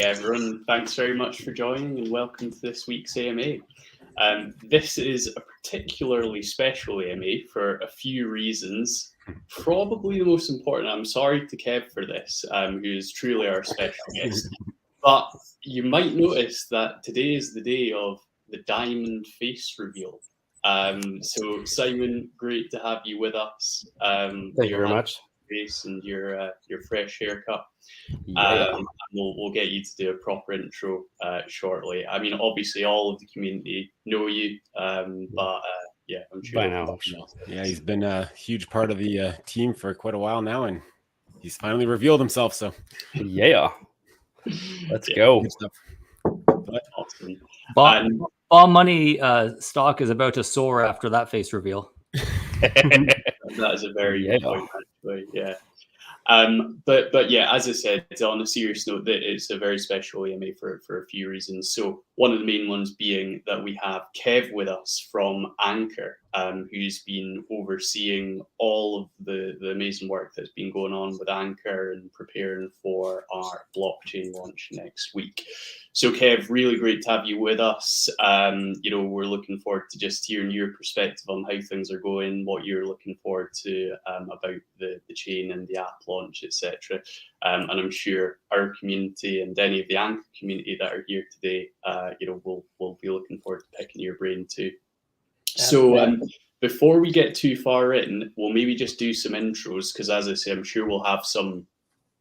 everyone. Thanks very much for joining and welcome to this week's AMA. This is a particularly special AMA for a few reasons. Probably the most important, I'm sorry to Kev for this, who is truly our special guest, but you might notice that today is the day of the diamond face reveal. So Simon, great to have you with us. Thank you very much. Face and your fresh haircut. Yeah. We'll get you to do a proper intro shortly. I mean, obviously, all of the community know you, but yeah, I'm sure. By now. Yeah, he's been a huge part of the team for quite a while now, and he's finally revealed himself. So, yeah, let's go. Good stuff. Awesome. Bomb Money stock is about to soar after that face reveal. That is a very good point, actually. Yeah. But yeah, as I said, on a serious note, that it's a very special AMA for a few reasons. So one of the main ones being that we have Kev with us from Ankr, who's been overseeing all of the amazing work that's been going on with Ankr and preparing for our blockchain launch next week. So Kev, really great to have you with us. We're looking forward to just hearing your perspective on how things are going, what you're looking forward to about the chain and the app launch, etc. And I'm sure our community and any of the Ankr community that are here today, we'll be looking forward to picking your brain too. So before we get too far in, we'll maybe just do some intros because, as I say, I'm sure we'll have some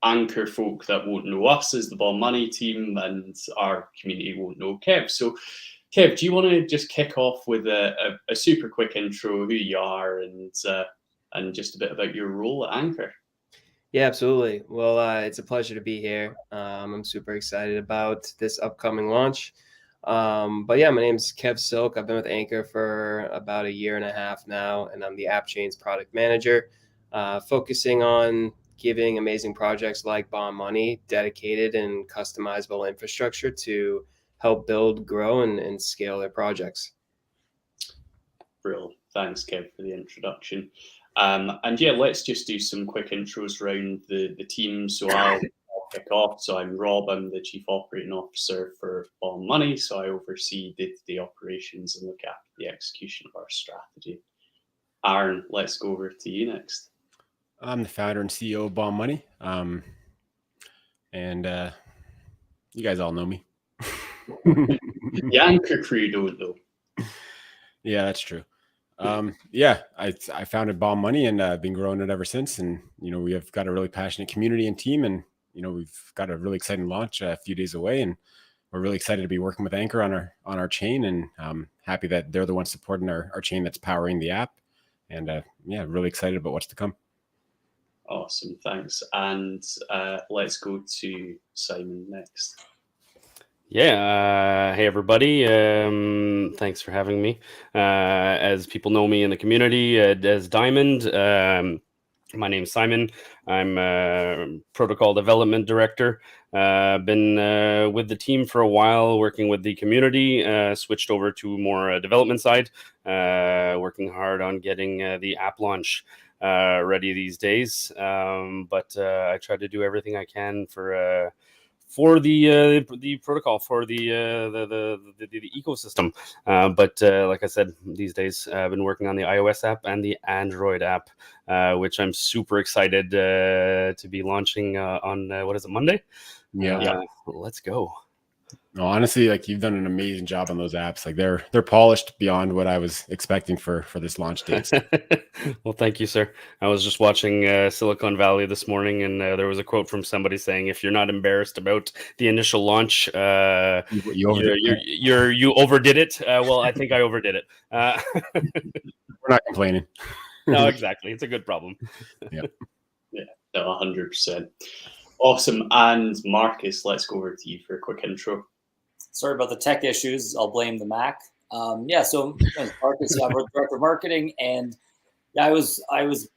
Ankr folk that won't know us as the Bomb Money team, and our community won't know Kev. So, Kev, do you want to just kick off with a super quick intro, who you are, and just a bit about your role at Ankr? Yeah, absolutely. Well, it's a pleasure to be here. I'm super excited about this upcoming launch. But yeah, my name's Kev Silk. I've been with Ankr for about 1.5 years now, and I'm the AppChain's product manager, focusing on giving amazing projects like Bomb Money dedicated and customizable infrastructure to help build, grow, and scale their projects. Brilliant. Thanks, Kev, for the introduction. And yeah, let's just do some quick intros around the team. So I'll kick off. So I'm Rob. I'm the Chief Operating Officer for Bomb Money. So I oversee day-to-day operations and look after the execution of our strategy. Aaron, let's go over to you next. I'm the founder and CEO of Bomb Money. And you guys all know me. The Ankr crew don't though. Yeah, that's true. I founded Bomb Money and been growing it ever since. And, we have got a really passionate community and team, and, we've got a really exciting launch a few days away, and we're really excited to be working with Ankr on our chain, and happy that they're the ones supporting our chain that's powering the app. And really excited about what's to come. Awesome, thanks. And let's go to Simon next. Yeah. Hey, everybody. Thanks for having me. As people know me in the community as Diamond, my name's Simon. I'm a protocol development director. Been with the team for a while, working with the community, switched over to more development side, working hard on getting the app launch ready these days. But I try to do everything I can for the protocol, for the ecosystem. But like I said, these days I've been working on the iOS app and the Android app, which I'm super excited to be launching on what is it, Monday? Yeah. Let's go. No, honestly, like, you've done an amazing job on those apps. Like, they're polished beyond what I was expecting for this launch date. Well, thank you, sir. I was just watching Silicon Valley this morning, and there was a quote from somebody saying, "If you're not embarrassed about the initial launch, you overdid it." Well, I think I overdid it. We're not complaining. No, exactly. It's a good problem. Yeah, no, 100%. Awesome. And Marcus, let's go over to you for a quick intro. Sorry about the tech issues. I'll blame the Mac. So Marcus, I'm director of marketing, and I was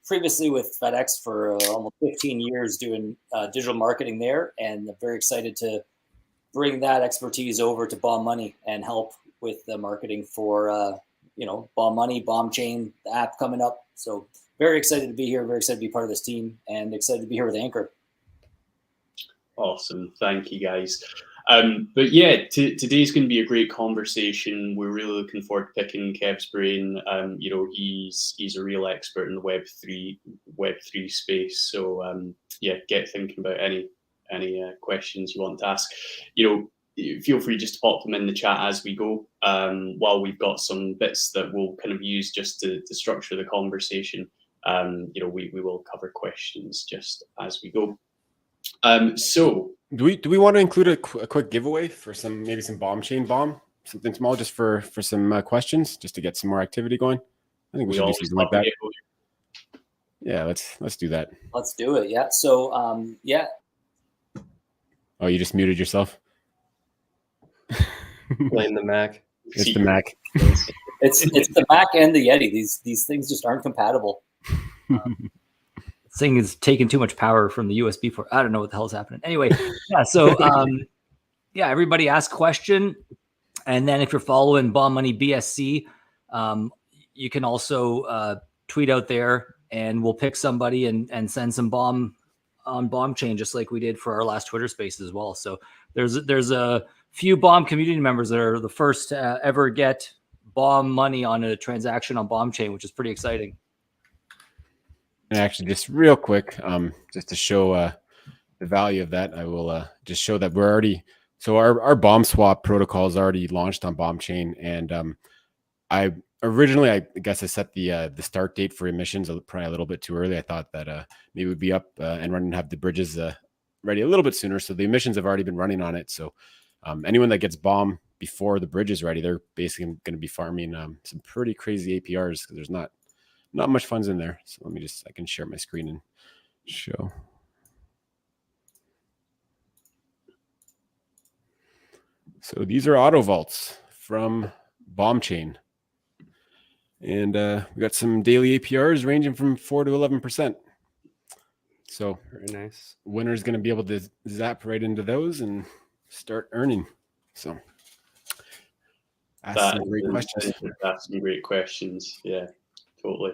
previously with FedEx for almost 15 years doing digital marketing there, and I'm very excited to bring that expertise over to Bomb Money and help with the marketing for Bomb Money, Bomb Chain, the app coming up. So very excited to be here, very excited to be part of this team, and excited to be here with Ankr. Awesome. Thank you, guys. But yeah, today's going to be a great conversation. We're really looking forward to picking Kev's brain. He's a real expert in the Web3 space. So yeah, get thinking about any questions you want to ask. Feel free just to pop them in the chat as we go. While we've got some bits that we'll kind of use just to structure the conversation. We will cover questions just as we go. So do we want to include a quick giveaway for maybe some BombChain bomb, something small, just for some questions, just to get some more activity going? I think we should do something like that. Yeah, let's do that. Let's do it. Yeah. So yeah. Oh, you just muted yourself. Blame the Mac. It's the Mac. It's the Mac and the Yeti. These things just aren't compatible. This thing is taking too much power from the USB port. I don't know what the hell is happening. Anyway, yeah. So yeah, everybody ask question, and then if you're following Bomb Money BSC, you can also tweet out there, and we'll pick somebody and send some bomb on BombChain, just like we did for our last Twitter space as well. So there's a few Bomb community members that are the first to ever get Bomb money on a transaction on BombChain, which is pretty exciting. And actually, just real quick, just to show the value of that, I will just show that we're already, so our bomb swap protocol is already launched on BombChain, and I guess I set the start date for emissions probably a little bit too early. I thought that maybe we'd be up and running, have the bridges ready a little bit sooner. So the emissions have already been running on it. So anyone that gets bomb before the bridge is ready, they're basically going to be farming some pretty crazy APRs, because there's not much funds in there. So I can share my screen and show. So these are auto vaults from BombChain. And we got some daily APRs ranging from 4 to 11%. So very nice. Winner's going to be able to zap right into those and start earning. So That's some great questions. That's some great questions. Yeah, totally.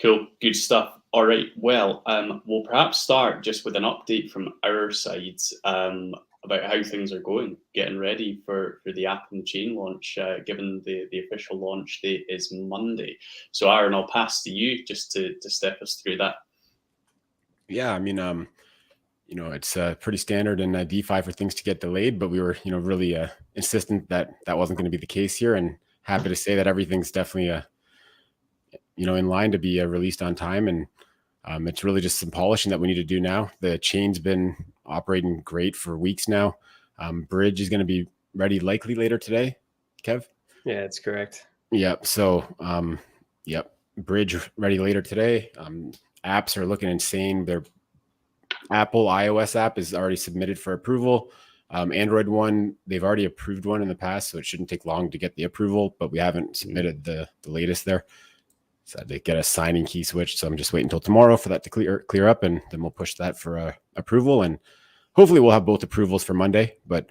Cool. Good stuff. All right. Well, we'll perhaps start just with an update from our side about how things are going, getting ready for the app and chain launch, given the official launch date is Monday. So Aaron, I'll pass to you just to step us through that. Yeah, I mean, it's pretty standard in DeFi for things to get delayed, but we were, really insistent that wasn't going to be the case here, and happy to say that everything's definitely, in line to be released on time. And it's really just some polishing that we need to do now. The chain's been operating great for weeks now. Bridge is going to be ready likely later today, Kev? Yeah, that's correct. Yep. So, Bridge ready later today. Apps are looking insane. Their Apple iOS app is already submitted for approval. Android one, they've already approved one in the past, so it shouldn't take long to get the approval, but we haven't submitted the latest there. So they get a signing key switch. So I'm just waiting until tomorrow for that to clear up, and then we'll push that for approval. And hopefully we'll have both approvals for Monday. But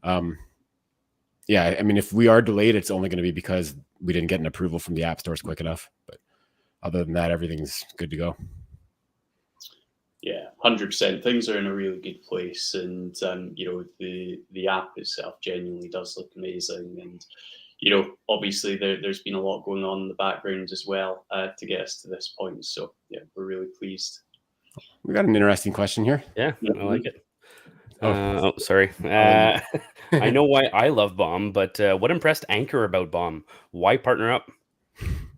yeah, I mean, if we are delayed, it's only going to be because we didn't get an approval from the app stores quick enough. But other than that, everything's good to go. Yeah, 100%. Things are in a really good place, and the app itself genuinely does look amazing. And obviously there's been a lot going on in the background as well to get us to this point. So yeah, we're really pleased. We got an interesting question here. Yeah, I like it. Sorry. I know why I love Bomb, but what impressed Ankr about Bomb? Why partner up?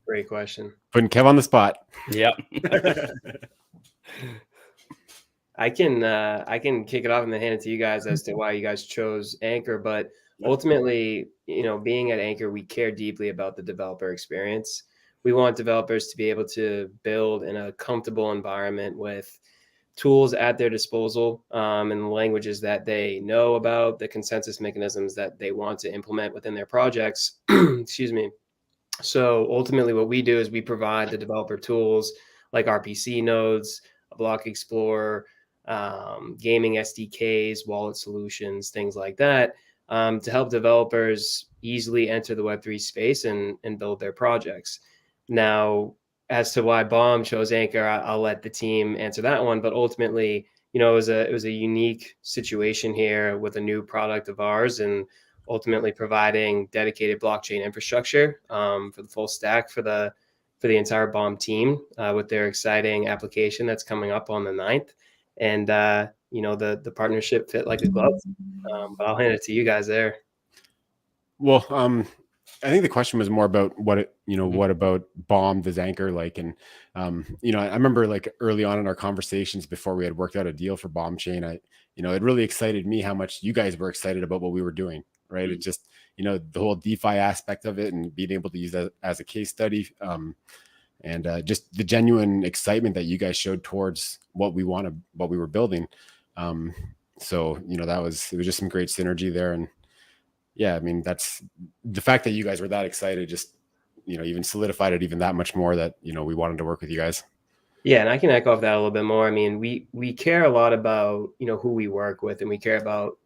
Great question. Putting Kev on the spot. Yep. I can kick it off and then hand it to you guys as to why you guys chose Ankr. But ultimately, being at Ankr, we care deeply about the developer experience. We want developers to be able to build in a comfortable environment with tools at their disposal, and languages that they know about, the consensus mechanisms that they want to implement within their projects. Excuse me. So ultimately what we do is we provide the developer tools like RPC nodes, a block explorer, gaming SDKs, wallet solutions, things like that, to help developers easily enter the Web3 space and build their projects. Now, as to why Bomb chose Ankr, I'll let the team answer that one. But ultimately, it was a unique situation here with a new product of ours, and ultimately providing dedicated blockchain infrastructure for the full stack for the entire BOM team with their exciting application that's coming up on the 9th. And the partnership fit like a glove. But I'll hand it to you guys there. Well, I think the question was more about what about BOM does Ankr like? And, I remember like early on in our conversations before we had worked out a deal for BOM chain, it really excited me how much you guys were excited about what we were doing, right? It just, the whole DeFi aspect of it and being able to use that as a case study. And just the genuine excitement that you guys showed towards what we were building. So, it was just some great synergy there. And yeah, I mean, that's the fact that you guys were that excited, just, even solidified it even that much more that, we wanted to work with you guys. Yeah. And I can echo off that a little bit more. I mean, we care a lot about, who we work with, and we care about,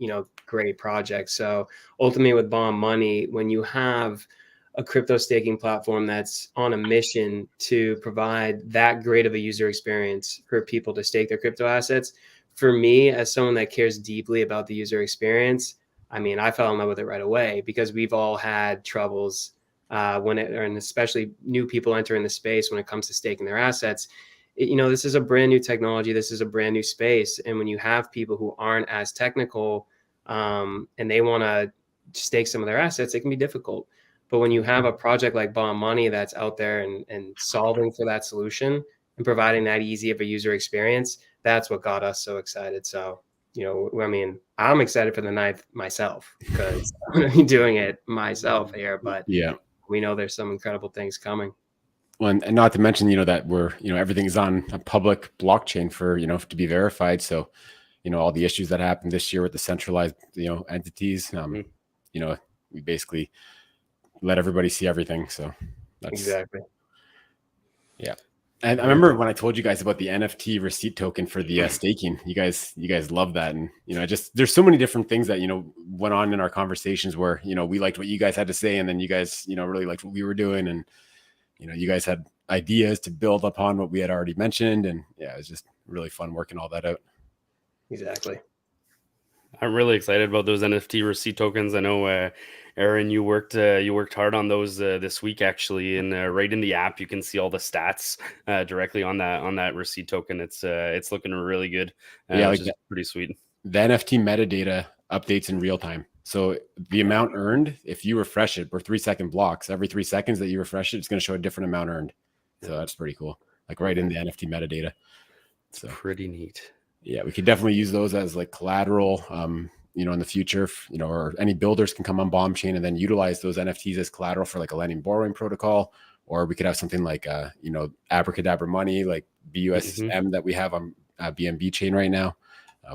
great projects. So ultimately with BOM Money, when you have a crypto staking platform that's on a mission to provide that great of a user experience for people to stake their crypto assets, for me, as someone that cares deeply about the user experience, I mean, I fell in love with it right away, because we've all had troubles and especially new people entering the space when it comes to staking their assets. This is a brand new technology. This is a brand new space. And when you have people who aren't as technical and they want to stake some of their assets, it can be difficult. But when you have a project like BOM Money that's out there and solving for that solution and providing that easy of a user experience, that's what got us so excited. So, I mean, I'm excited for the 9th myself, because I'm going to be doing it myself here. But yeah, we know there's some incredible things coming. Well, and not to mention, that we're, everything is on a public blockchain for, to be verified. So, all the issues that happened this year with the centralized, entities, we basically let everybody see everything. So that's exactly. Yeah. And I remember when I told you guys about the NFT receipt token for the staking, you guys love that. And, there's so many different things that, went on in our conversations where, we liked what you guys had to say. And then you guys, really liked what we were doing. And, you guys had ideas to build upon what we had already mentioned. And yeah, it was just really fun working all that out. Exactly. I'm really excited about those NFT receipt tokens. I know, Aaron, you worked hard on those this week, actually, and right in the app you can see all the stats directly on that receipt token. It's looking really good. Yeah, which is pretty sweet. The NFT metadata updates in real time. So the amount earned, if you refresh it, for 3-second blocks, every 3 seconds that you refresh it, it's going to show a different amount earned. So that's pretty cool. Like right in the NFT metadata. So pretty neat. Yeah, we could definitely use those as like collateral, in the future, or any builders can come on BOM chain and then utilize those NFTs as collateral for like a lending borrowing protocol, or we could have something like, Abracadabra Money, like BUSM that we have on BNB chain right now.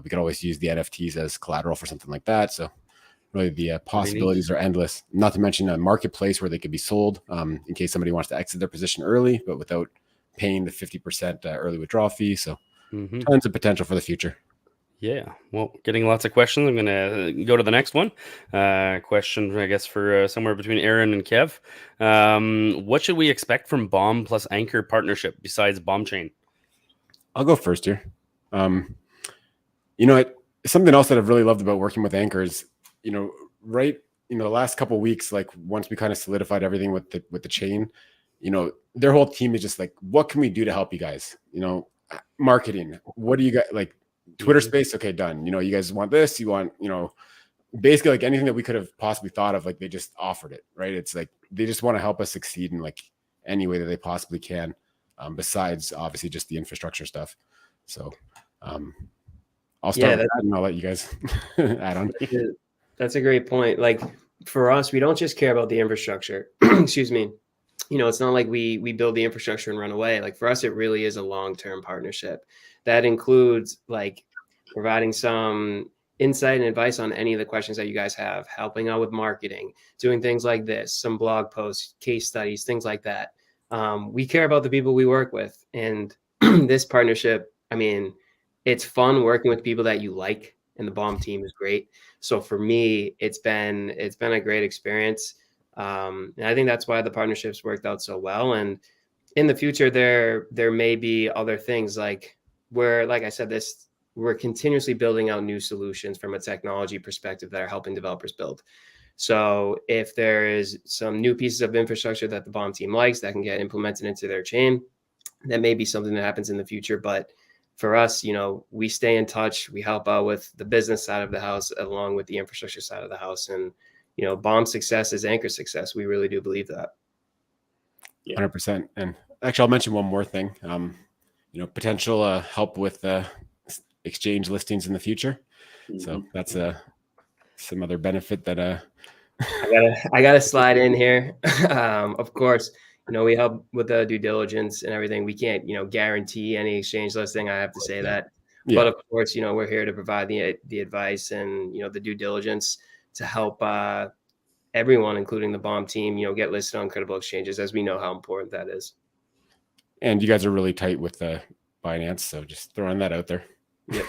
We could always use the NFTs as collateral for something like that. So really the possibilities are endless, not to mention a marketplace where they could be sold in case somebody wants to exit their position early, but without paying the 50% early withdrawal fee. So tons of potential for the future. Yeah, well, getting lots of questions. I'm going to go to the next one. Question, I guess, for somewhere between Aaron and Kev. What should we expect from BOM plus Ankr partnership besides BOM chain? I'll go first here. Something else that I've really loved about working with Ankr is, the last couple of weeks, like once we kind of solidified everything with the chain, their whole team is just like, what can we do to help you guys? Marketing. What do you guys like? Twitter space. Okay, done. You guys want this, you want, basically like anything that we could have possibly thought of, like they just offered it, right? It's like, they just want to help us succeed in like any way that they possibly can. Besides obviously just the infrastructure stuff. So, I'll start with that and I'll let you guys add on. That's a great point. Like for us, we don't just care about the infrastructure. Excuse me. It's not like we build the infrastructure and run away. Like for us, it really is a long-term partnership. That includes like providing some insight and advice on any of the questions that you guys have, helping out with marketing, doing things like this, some blog posts, case studies, things like that. We care about the people we work with. And this partnership, I mean, it's fun working with people that you like, and the BOM team is great. So for me, it's been a great experience. And I think that's why the partnerships worked out so well. And in the future, there may be other things like I said, this we're continuously building out new solutions from a technology perspective that are helping developers build. So if there is some new pieces of infrastructure that the Bomb team likes that can get implemented into their chain, that may be something that happens in the future. But for us, we stay in touch. We help out with the business side of the house along with the infrastructure side of the house. And, Bomb success is Ankr success. We really do believe that. 100%. And actually, I'll mention one more thing. Potential help with exchange listings in the future. So that's some other benefit that I gotta slide in here. Of course, we help with the due diligence and everything. We can't, guarantee any exchange listing. I have to say that. Yeah. But of course, we're here to provide the advice and, the due diligence to help everyone, including the Bomb team, get listed on credible exchanges, as we know how important that is. And you guys are really tight with Binance, so just throwing that out there. Yep.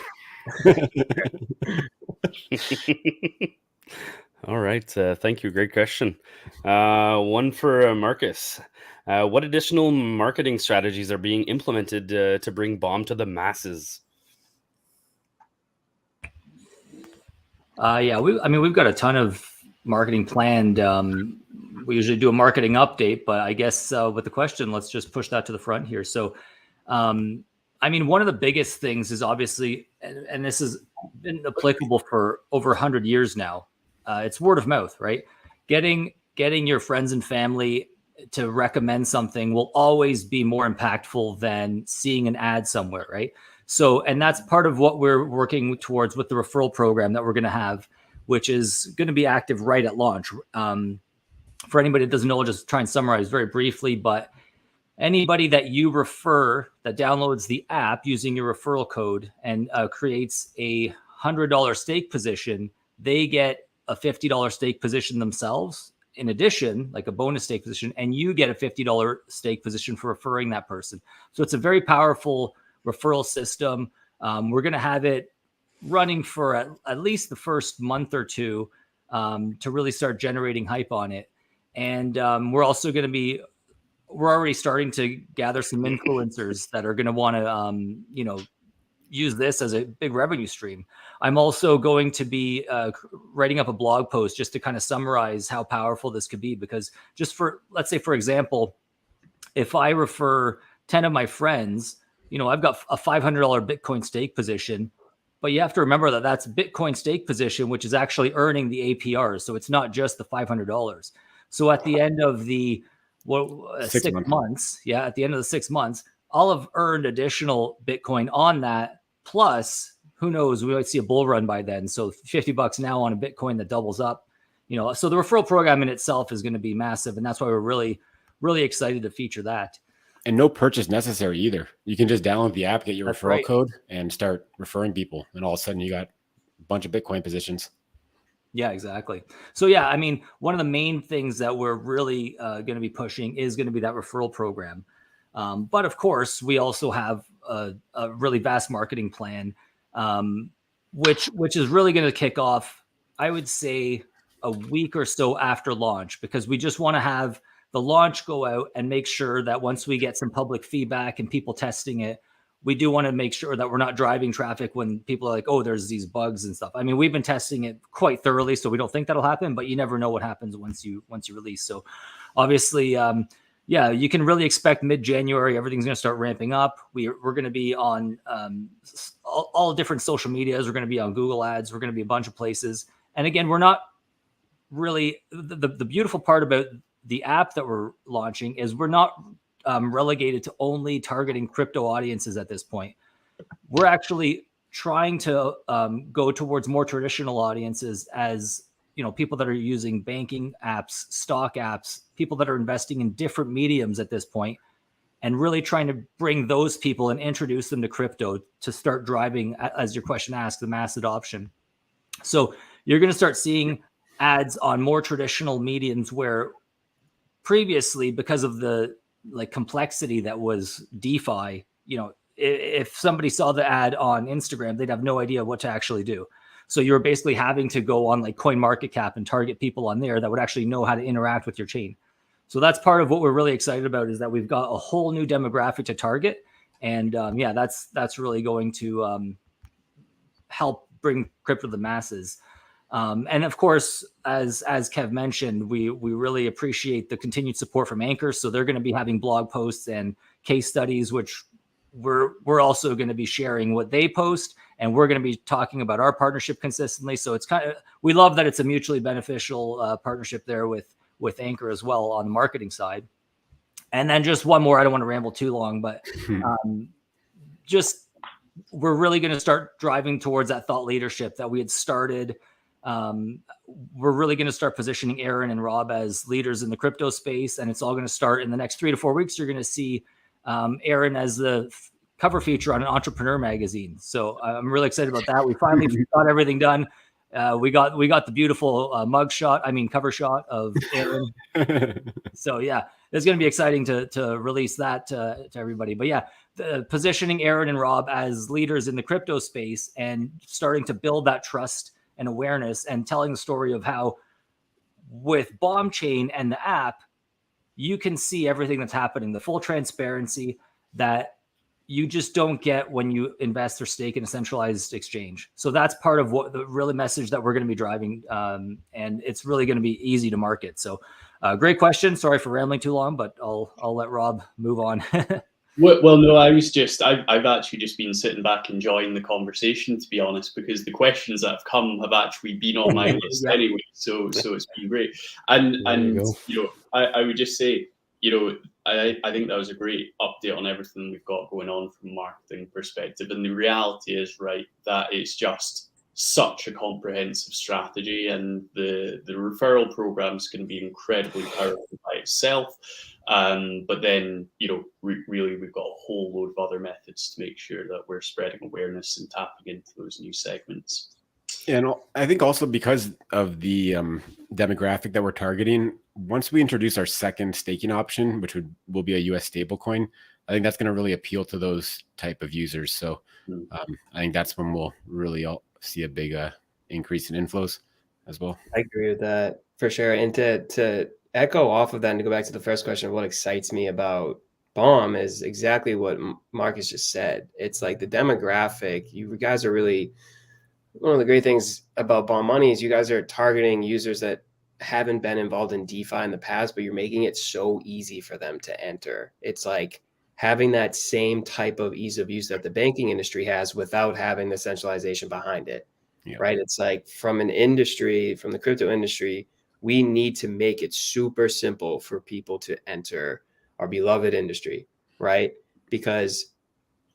All right. Thank you. Great question. One for Marcus. What additional marketing strategies are being implemented to bring Bomb to the masses? We've got a ton of marketing planned. We usually do a marketing update, but I guess with the question, let's just push that to the front here. So, one of the biggest things is obviously, and this has been applicable for over 100 years now. It's word of mouth, right? Getting your friends and family to recommend something will always be more impactful than seeing an ad somewhere, right? So, and that's part of what we're working towards with the referral program that we're going to have, which is going to be active right at launch. For anybody that doesn't know, I'll just try and summarize very briefly, but anybody that you refer that downloads the app using your referral code and creates a $100 stake position, they get a $50 stake position themselves. In addition, like a bonus stake position, and you get a $50 stake position for referring that person. So it's a very powerful referral system. We're going to have it running for at least the first month or two to really start generating hype on it. And we're also going to we're already starting to gather some influencers that are going to want to, use this as a big revenue stream. I'm also going to be writing up a blog post just to kind of summarize how powerful this could be, because let's say, for example, if I refer 10 of my friends, I've got a $500 Bitcoin stake position, but you have to remember that that's Bitcoin stake position, which is actually earning the APRs. So it's not just the $500. So at the end of the 6 months, at the end of the 6 months, I'll have earned additional Bitcoin on that. Plus, who knows, we might see a bull run by then. So $50 now on a Bitcoin that doubles up, so the referral program in itself is going to be massive. And that's why we're really, really excited to feature that. And no purchase necessary either. You can just download the app, get your referral code, and start referring people. And all of a sudden you got a bunch of Bitcoin positions. Yeah, exactly. So one of the main things that we're really going to be pushing is going to be that referral program. But of course, we also have a really vast marketing plan, which is really going to kick off, I would say, a week or so after launch, because we just want to have the launch go out and make sure that once we get some public feedback and people testing it, we do want to make sure that we're not driving traffic when people are like, oh, there's these bugs and stuff. We've been testing it quite thoroughly, so we don't think that'll happen, but you never know what happens once you release. So obviously, you can really expect mid-January, everything's going to start ramping up. We're going to be on all different social medias. We're going to be on Google Ads. We're going to be a bunch of places. And again, we're not really the beautiful part about the app that we're launching is we're not relegated to only targeting crypto audiences at this point. We're actually trying to go towards more traditional audiences, as people that are using banking apps, stock apps, people that are investing in different mediums at this point, and really trying to bring those people and introduce them to crypto to start driving, as your question asked, the mass adoption. So you're going to start seeing ads on more traditional mediums where previously, because of the complexity that was DeFi, if somebody saw the ad on Instagram, they'd have no idea what to actually do. So you're basically having to go on CoinMarketCap and target people on there that would actually know how to interact with your chain. So that's part of what we're really excited about, is that we've got a whole new demographic to target. And that's really going to help bring crypto to the masses. And of course, as Kev mentioned, we really appreciate the continued support from Ankr. So they're going to be having blog posts and case studies, which we're also going to be sharing what they post, and we're going to be talking about our partnership consistently. So it's we love that it's a mutually beneficial partnership there with Ankr as well on the marketing side. And then just one more, I don't want to ramble too long, but just we're really going to start driving towards that thought leadership that we had started. We're really going to start positioning Aaron and Rob as leaders in the crypto space, and it's all going to start in the next 3 to 4 weeks. You're going to see Aaron as the cover feature on an entrepreneur magazine. So I'm really excited about that. We finally got everything done. We got the beautiful cover shot of Aaron. So yeah, it's going to be exciting to release that to everybody. But yeah, positioning Aaron and Rob as leaders in the crypto space and starting to build that trust and awareness, and telling the story of how with BombChain and the app, you can see everything that's happening, the full transparency that you just don't get when you invest or stake in a centralized exchange. So that's part of what the really message that we're going to be driving. And it's really going to be easy to market. So great question. Sorry for rambling too long, but I'll let Rob move on. Well, no, I've actually just been sitting back enjoying the conversation, to be honest, because the questions that have come have actually been on my list anyway. So it's been great. And I would just say, I think that was a great update on everything we've got going on from a marketing perspective. And the reality is, right, that it's just such a comprehensive strategy, and the referral program is going to be incredibly powerful by itself. But then, really, we've got a whole load of other methods to make sure that we're spreading awareness and tapping into those new segments. And I think also because of the demographic that we're targeting, once we introduce our second staking option, which will be a US stablecoin, I think that's going to really appeal to those type of users. So I think that's when we'll really see a big increase in inflows as well. I agree with that for sure. And to echo off of that and to go back to the first question of what excites me about Bomb is exactly what Marcus just said. It's like the demographic. You guys are really, one of the great things about Bomb Money is you guys are targeting users that haven't been involved in DeFi in the past, but you're making it so easy for them to enter. It's like having that same type of ease of use that the banking industry has without having the centralization behind it, right? It's like from the crypto industry, we need to make it super simple for people to enter our beloved industry, right? Because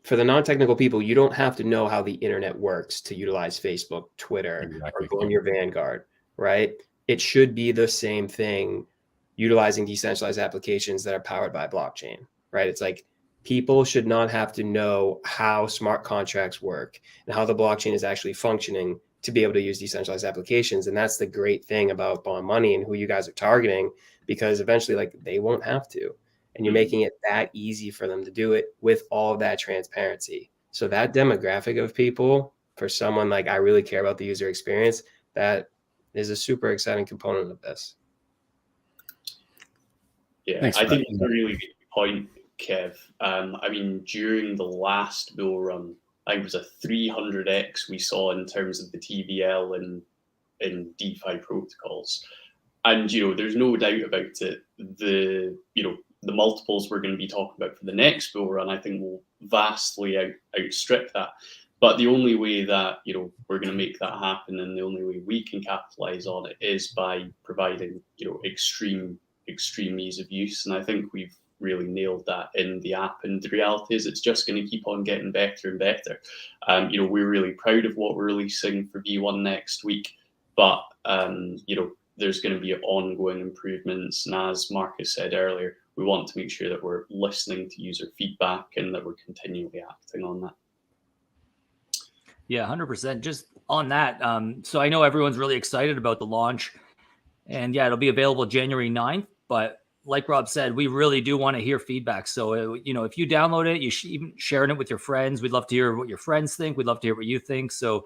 for the non-technical people, you don't have to know how the internet works to utilize Facebook, Twitter, or go in your Vanguard, right? It should be the same thing utilizing decentralized applications that are powered by blockchain, right? It's like people should not have to know how smart contracts work and how the blockchain is actually functioning to be able to use decentralized applications. And that's the great thing about Bomb Money and who you guys are targeting, because eventually they won't have to. And you're making it that easy for them to do it with all of that transparency. So that demographic of people, for someone like, I really care about the user experience, that is a super exciting component of this. Yeah, thanks, I think it's a really good point, Kev. During the last bull run, I think it was a 300x we saw in terms of the TVL in DeFi protocols. And, there's no doubt about it. The multiples we're going to be talking about for the next bull run, I think, will vastly outstrip that. But the only way that, we're going to make that happen, and the only way we can capitalize on it, is by providing, extreme ease of use. And I think we've really nailed that in the app. And the reality is it's just going to keep on getting better and better. We're really proud of what we're releasing for V1 next week, but, there's going to be ongoing improvements. And as Marcus said earlier, we want to make sure that we're listening to user feedback and that we're continually acting on that. Yeah, 100%. Just on that. So I know everyone's really excited about the launch, and yeah, it'll be available January 9th, but like Rob said, we really do want to hear feedback. So, if you download it, you should even sharing it with your friends. We'd love to hear what your friends think. We'd love to hear what you think. So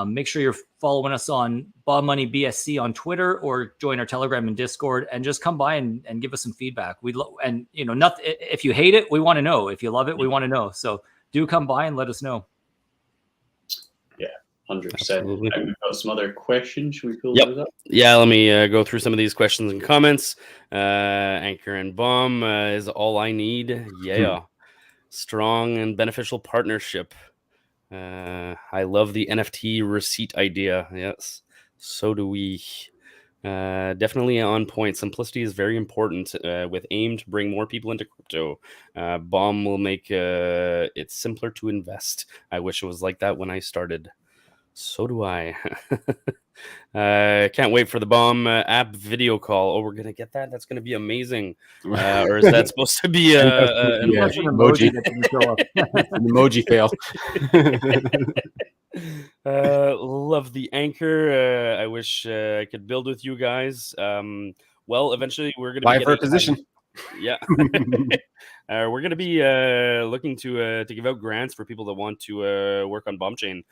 make sure you're following us on Bomb Money BSC on Twitter, or join our Telegram and Discord, and just come by and give us some feedback. Nothing. If you hate it, we want to know. If you love it, we want to know. So do come by and let us know. Yeah, 100%. Absolutely. And we've got some other questions. Should we pull Yep. those up? Yeah, let me go through some of these questions and comments. Ankr and Bomb is all I need. Yeah. Strong and beneficial partnership. I love the NFT receipt idea. Yes, so do we. Definitely on point. Simplicity is very important with aim to bring more people into crypto. Bomb will make it simpler to invest. I wish it was like that when I started. So do I. Can't wait for the Bomb app video call. Oh, we're going to get that? That's going to be amazing. Or is that supposed to be an emoji? That didn't show up. An emoji fail. Love the Ankr. I wish I could build with you guys. Well, eventually we're going to Apply be for a getting position. Yeah. We're going to be looking to give out grants for people that want to work on BombChain.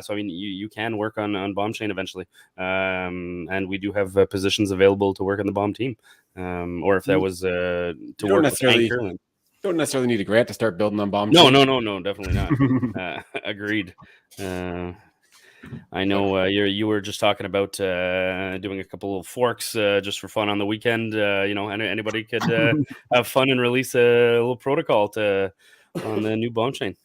So, I mean, you can work on BombChain eventually. And we do have positions available to work on the Bomb team. Or if that was to work with Ankr. Don't necessarily need a grant to start building on BombChain. No, definitely not. Agreed. I know you were just talking about doing a couple of forks just for fun on the weekend. Anybody could have fun and release a little protocol on the new BombChain.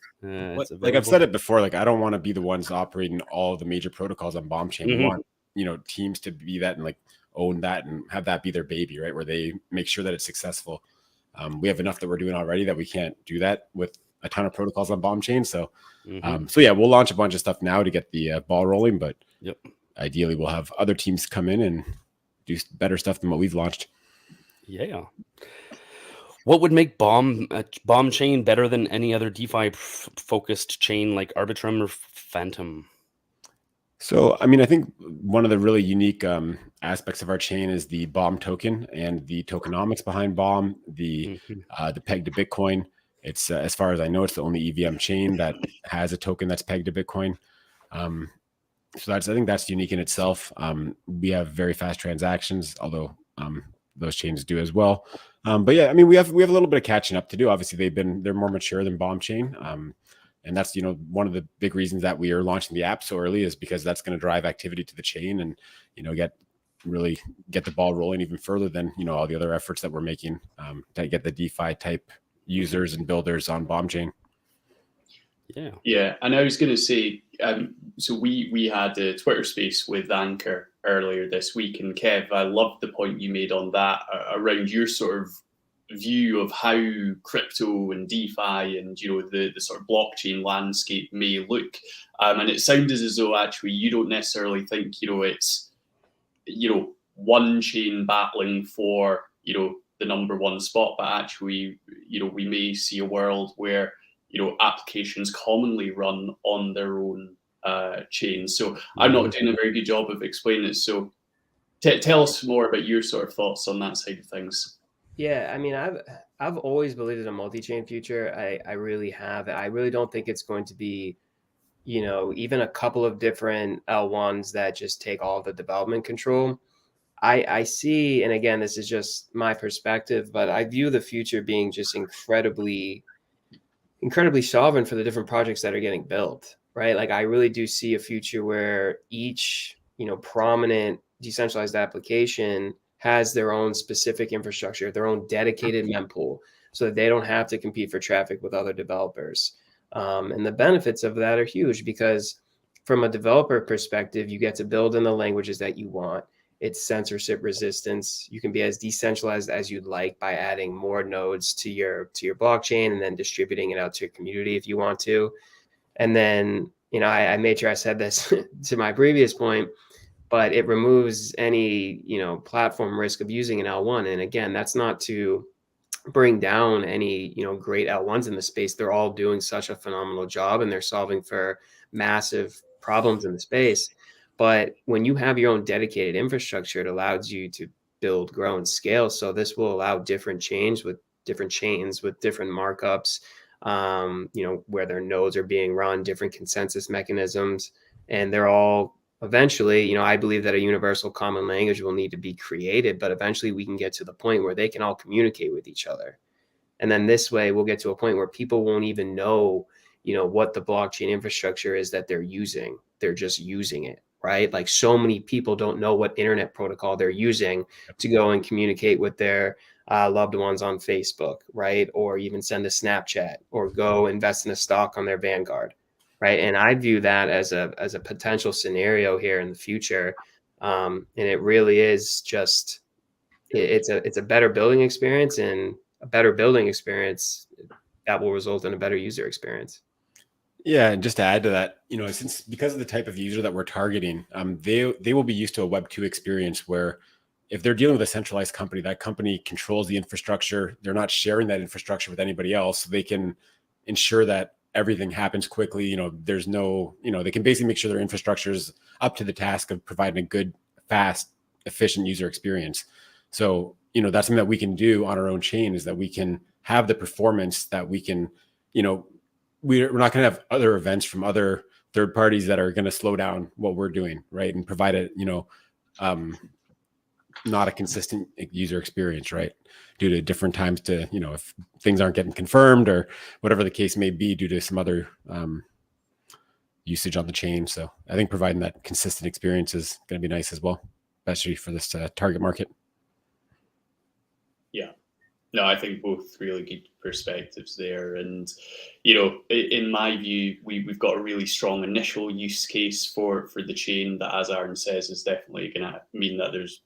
Like I've said it before, like I don't want to be the ones operating all the major protocols on BombChain. We want teams to be that and like own that and have that be their baby, right? Where they make sure that it's successful. We have enough that we're doing already that we can't do that with a ton of protocols on BombChain. So, so yeah, we'll launch a bunch of stuff now to get the ball rolling, but ideally we'll have other teams come in and do better stuff than what we've launched. Yeah. What would make BombChain better than any other DeFi focused chain like Arbitrum or Phantom? So, I mean, I think one of the really unique aspects of our chain is the Bomb token and the tokenomics behind Bomb, the peg to Bitcoin. It's as far as I know, it's the only EVM chain that has a token that's pegged to Bitcoin. So I think that's unique in itself. We have very fast transactions, although those chains do as well. But yeah, I mean, we have a little bit of catching up to do. Obviously, they're more mature than BombChain. And that's, one of the big reasons that we are launching the app so early is because that's going to drive activity to the chain and, get the ball rolling even further than, all the other efforts that we're making to get the DeFi type users and builders on BombChain. Yeah. And I was going to say, so we had a Twitter space with Ankr earlier this week. And Kev, I loved the point you made on that around your sort of view of how crypto and DeFi and the sort of blockchain landscape may look, and it sounded as though actually you don't necessarily think it's one chain battling for the number one spot, but actually we may see a world where applications commonly run on their own chain. So I'm not doing a very good job of explaining it. So tell us more about your sort of thoughts on that side of things. Yeah, I mean, I've always believed in a multi-chain future. I really have. I really don't think it's going to be, even a couple of different L1s that just take all the development control. I see, and again, this is just my perspective, but I view the future being just incredibly sovereign for the different projects that are getting built, right? Like I really do see a future where each, prominent decentralized application has their own specific infrastructure, their own dedicated mempool, so that they don't have to compete for traffic with other developers. And the benefits of that are huge because from a developer perspective, you get to build in the languages that you want. It's censorship resistance. You can be as decentralized as you'd like by adding more nodes to your blockchain and then distributing it out to your community if you want to. And then, I made sure I said this to my previous point, but it removes any, platform risk of using an L1. And again, that's not to bring down any, great L1s in the space. They're all doing such a phenomenal job and they're solving for massive problems in the space. But when you have your own dedicated infrastructure, it allows you to build, grow, and scale. So this will allow different chains with different markups, where their nodes are being run, different consensus mechanisms, and they're all eventually, I believe that a universal common language will need to be created, but eventually we can get to the point where they can all communicate with each other. And then this way we'll get to a point where people won't even know, what the blockchain infrastructure is that they're using. They're just using it, right? Like so many people don't know what internet protocol they're using to go and communicate with their loved ones on Facebook, right? Or even send a Snapchat or go invest in a stock on their Vanguard, right? And I view that as a potential scenario here in the future. And it really is just, it's a better building experience, and a better building experience that will result in a better user experience. Yeah, and just to add to that, since because of the type of user that we're targeting, they will be used to a Web2 experience where if they're dealing with a centralized company, that company controls the infrastructure. They're not sharing that infrastructure with anybody else. So they can ensure that everything happens quickly. There's no, they can basically make sure their infrastructure is up to the task of providing a good, fast, efficient user experience. So, that's something that we can do on our own chain, is that we can have the performance that we can, we're not going to have other events from other third parties that are going to slow down what we're doing, right? And provide a, not a consistent user experience, right? Due to different times to, if things aren't getting confirmed or whatever the case may be due to some other usage on the chain. So I think providing that consistent experience is going to be nice as well, especially for this target market. Yeah. No, I think both really good perspectives there. And, in my view, we've got a really strong initial use case for the chain that, as Aaron says, is definitely going to mean that there's,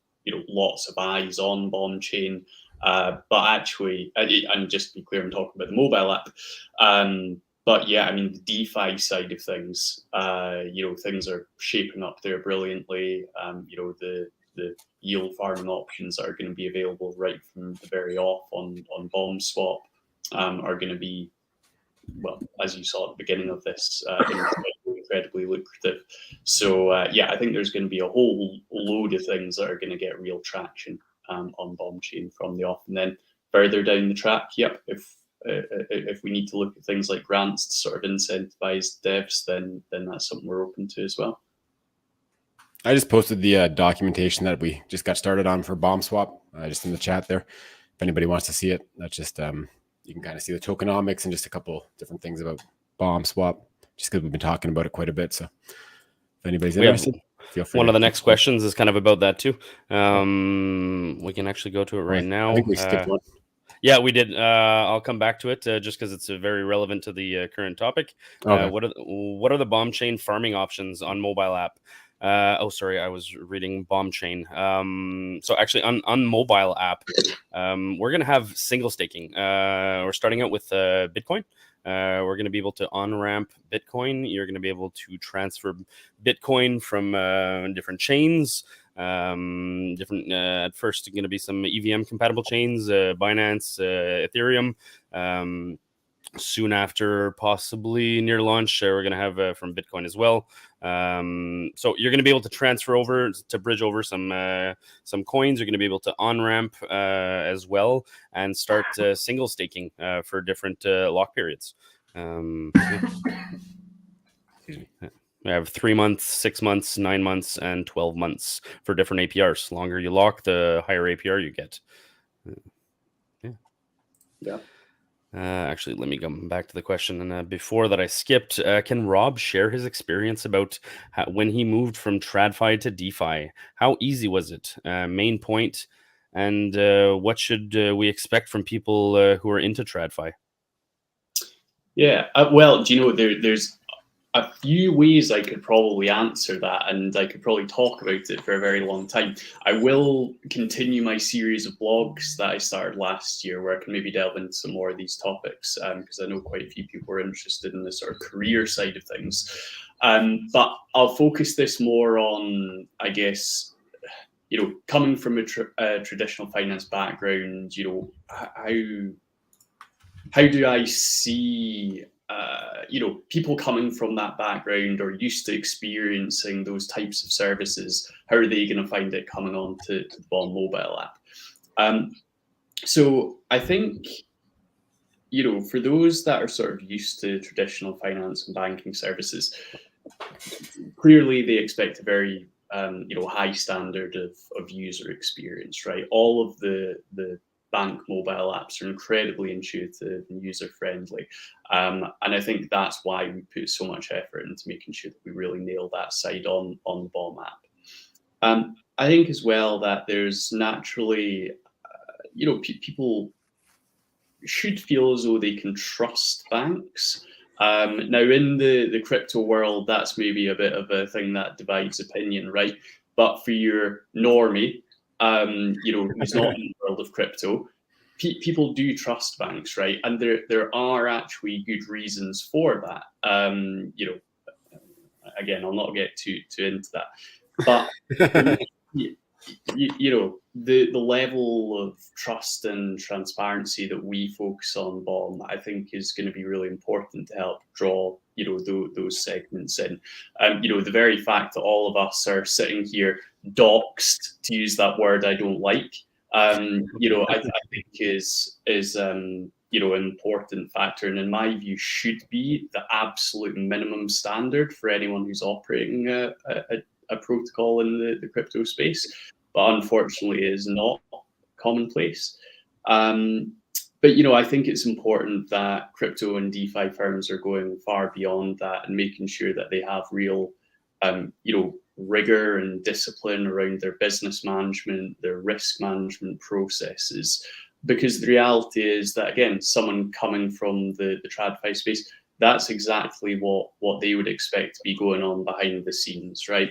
lots of eyes on Bomb Chain. But actually, and just to be clear, I'm talking about the mobile app. But yeah, I mean, the DeFi side of things, things are shaping up there brilliantly. The yield farming options that are going to be available right from the very off on Bomb Swap are going to be, well, as you saw at the beginning of this, incredibly lucrative. So I think there's going to be a whole load of things that are going to get real traction on Bomb Chain from the off. And then further down the track, if we need to look at things like grants to sort of incentivize devs, then that's something we're open to as well. I just posted the documentation that we just got started on for Bomb Swap, just in the chat there. If anybody wants to see it, that's just you can kind of see the tokenomics and just a couple different things about Bomb Swap, just because we've been talking about it quite a bit. So if anybody's interested, feel free. One of the next questions is kind of about that too. We can actually go to it right now. I think we skipped one. Yeah, we did. I'll come back to it just because it's very relevant to the current topic. Okay. What are the Bomb Chain farming options on mobile app? Sorry, I was reading Bomb Chain. So actually on mobile app, we're going to have single staking. We're starting out with Bitcoin. We're going to be able to on-ramp Bitcoin. You're going to be able to transfer Bitcoin from different chains. At first, going to be some EVM compatible chains, Binance, Ethereum. Soon after, possibly near launch, we're going to have from Bitcoin as well. So you're going to be able to transfer over to bridge over some coins. You're going to be able to on-ramp as well and start single staking for different lock periods. We have 3 months, 6 months, 9 months, and 12 months for different APRs. The longer you lock, the higher APR you get. Yeah. Actually, let me come back to the question. And before that, I skipped. Can Rob share his experience about when he moved from Tradfire to DeFi? How easy was it? Main point, and what should we expect from people who are into Tradfire? Yeah, well, do you know, there's a few ways I could probably answer that, and I could probably talk about it for a very long time. I will continue my series of blogs that I started last year, where I can maybe delve into some more of these topics, because I know quite a few people are interested in the sort of career side of things. But I'll focus this more on, I guess, coming from a traditional finance background, how do I see people coming from that background or used to experiencing those types of services? How are they going to find it coming on to the Bomb mobile app? So I think, for those that are sort of used to traditional finance and banking services, clearly they expect a very high standard of user experience, right? All of the bank mobile apps are incredibly intuitive and user friendly, and I think that's why we put so much effort into making sure that we really nail that side on the BOM app. I think as well that there's naturally, people should feel as though they can trust banks. Now, in the crypto world, that's maybe a bit of a thing that divides opinion, right? But for your normie, who's not in the world of crypto, people do trust banks, right? And there are actually good reasons for that. Again, I'll not get too into that, but the level of trust and transparency that we focus on BOM, I think, is going to be really important to help draw those segments in. The very fact that all of us are sitting here doxed, to use that word I don't like, I think is an important factor, and in my view should be the absolute minimum standard for anyone who's operating a protocol in the crypto space, but unfortunately is not commonplace. But I think it's important that crypto and DeFi firms are going far beyond that and making sure that they have real rigor and discipline around their business management, their risk management processes. Because the reality is that, again, someone coming from the Tradfire space, that's exactly what they would expect to be going on behind the scenes, right?